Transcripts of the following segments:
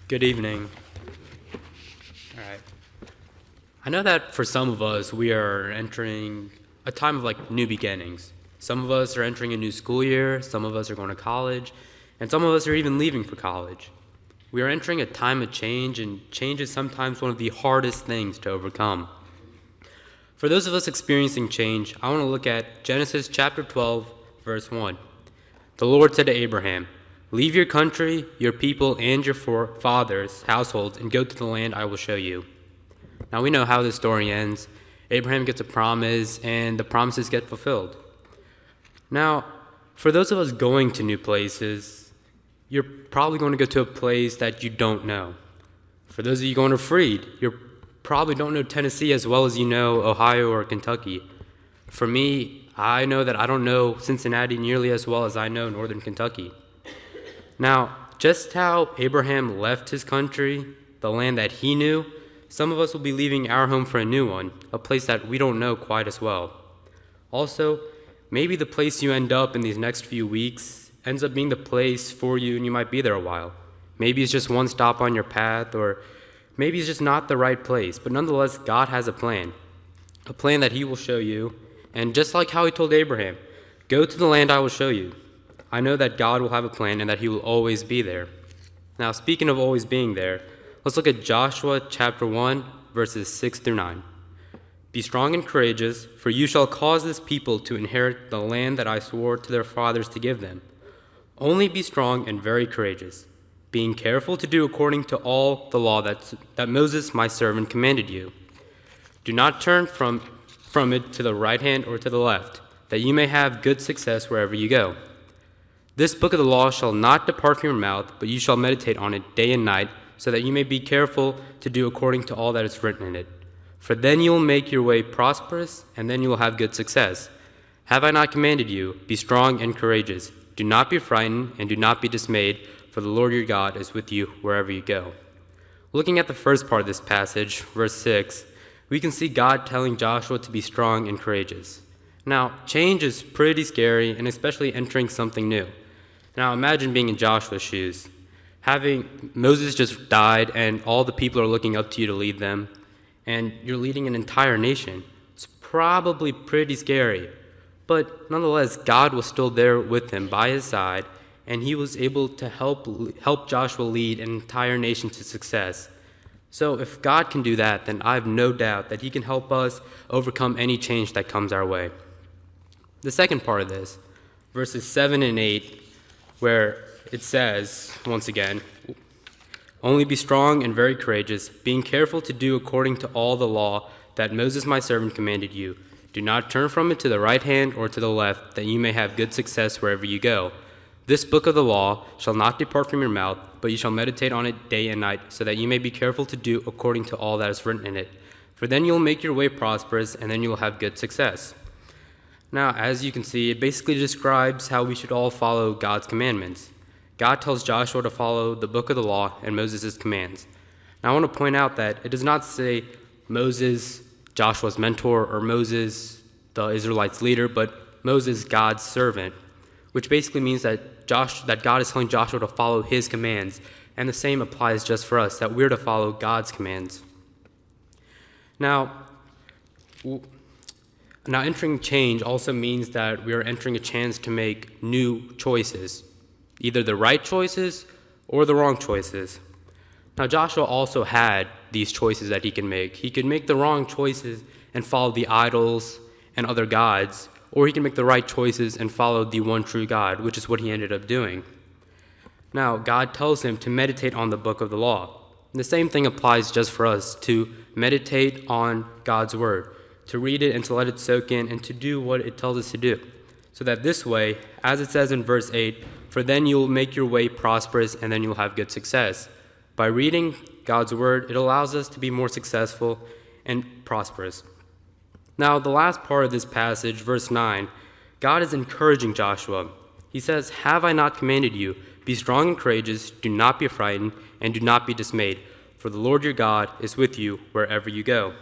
Good evening. All right. I know that for some of us, we are entering a time of new beginnings. Some of us are entering a new school year, some of us are going to college, and some of us are even leaving for college. We are entering a time of change, and change is sometimes one of the hardest things to overcome. For those of us experiencing change, I want to look at Genesis chapter 12, verse 1. The Lord said to Abraham, "Leave your country, your people, and your fathers' households, and go to the land I will show you." Now we know how this story ends. Abraham gets a promise, and the promises get fulfilled. Now, for those of us going to new places, you're probably going to go to a place that you don't know. For those of you going to Freed, you probably don't know Tennessee as well as you know Ohio or Kentucky. For me, I know that I don't know Cincinnati nearly as well as I know Northern Kentucky. Now, just how Abraham left his country, the land that he knew, some of us will be leaving our home for a new one, a place that we don't know quite as well. Also, maybe the place you end up in these next few weeks ends up being the place for you and you might be there a while. Maybe it's just one stop on your path, or maybe it's just not the right place, but nonetheless, God has a plan that he will show you. And just like how he told Abraham, go to the land I will show you. I know that God will have a plan and that he will always be there. Now, speaking of always being there, let's look at Joshua chapter 1, verses 6 through 9. Be strong and courageous, for you shall cause this people to inherit the land that I swore to their fathers to give them. Only be strong and very courageous, being careful to do according to all the law that Moses my servant commanded you. Do not turn from it to the right hand or to the left, that you may have good success wherever you go. This book of the law shall not depart from your mouth, but you shall meditate on it day and night, so that you may be careful to do according to all that is written in it. For then you will make your way prosperous, and then you will have good success. Have I not commanded you? Be strong and courageous. Do not be frightened, and do not be dismayed, for the Lord your God is with you wherever you go. Looking at the first part of this passage, verse 6, we can see God telling Joshua to be strong and courageous. Now, change is pretty scary, and especially entering something new. Now, imagine being in Joshua's shoes. Having Moses just died, and all the people are looking up to you to lead them, and you're leading an entire nation. It's probably pretty scary. But nonetheless, God was still there with him by his side, and he was able to help Joshua lead an entire nation to success. So if God can do that, then I have no doubt that he can help us overcome any change that comes our way. The second part of this, verses 7 and 8, where it says, once again, only be strong and very courageous, being careful to do according to all the law that Moses my servant commanded you. Do not turn from it to the right hand or to the left, that you may have good success wherever you go. This book of the law shall not depart from your mouth, but you shall meditate on it day and night, so that you may be careful to do according to all that is written in it. For then you will make your way prosperous, and then you will have good success. Now, as you can see, it basically describes how we should all follow God's commandments. God tells Joshua to follow the book of the law and Moses' commands. Now, I want to point out that it does not say Moses, Joshua's mentor, or Moses, the Israelites' leader, but Moses, God's servant, which basically means that God is telling Joshua to follow his commands, and the same applies just for us, that we're to follow God's commands. Now, entering change also means that we are entering a chance to make new choices, either the right choices or the wrong choices. Now, Joshua also had these choices that he can make. He could make the wrong choices and follow the idols and other gods, or he can make the right choices and follow the one true God, which is what he ended up doing. Now, God tells him to meditate on the book of the law. And the same thing applies just for us, to meditate on God's word, to read it and to let it soak in and to do what it tells us to do. So that this way, as it says in verse 8, for then you will make your way prosperous and then you will have good success. By reading God's word, it allows us to be more successful and prosperous. Now, the last part of this passage, verse 9, God is encouraging Joshua. He says, have I not commanded you? Be strong and courageous, do not be frightened, and do not be dismayed, for the Lord your God is with you wherever you go.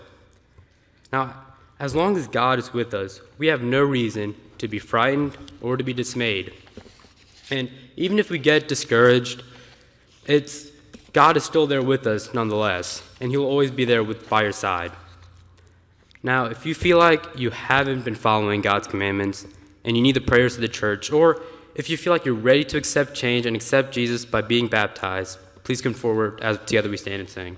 Now, as long as God is with us, we have no reason to be frightened or to be dismayed. And even if we get discouraged, it's God is still there with us nonetheless, and He will always be there by your side. Now, if you feel like you haven't been following God's commandments and you need the prayers of the church, or if you feel like you're ready to accept change and accept Jesus by being baptized, please come forward as together we stand and sing.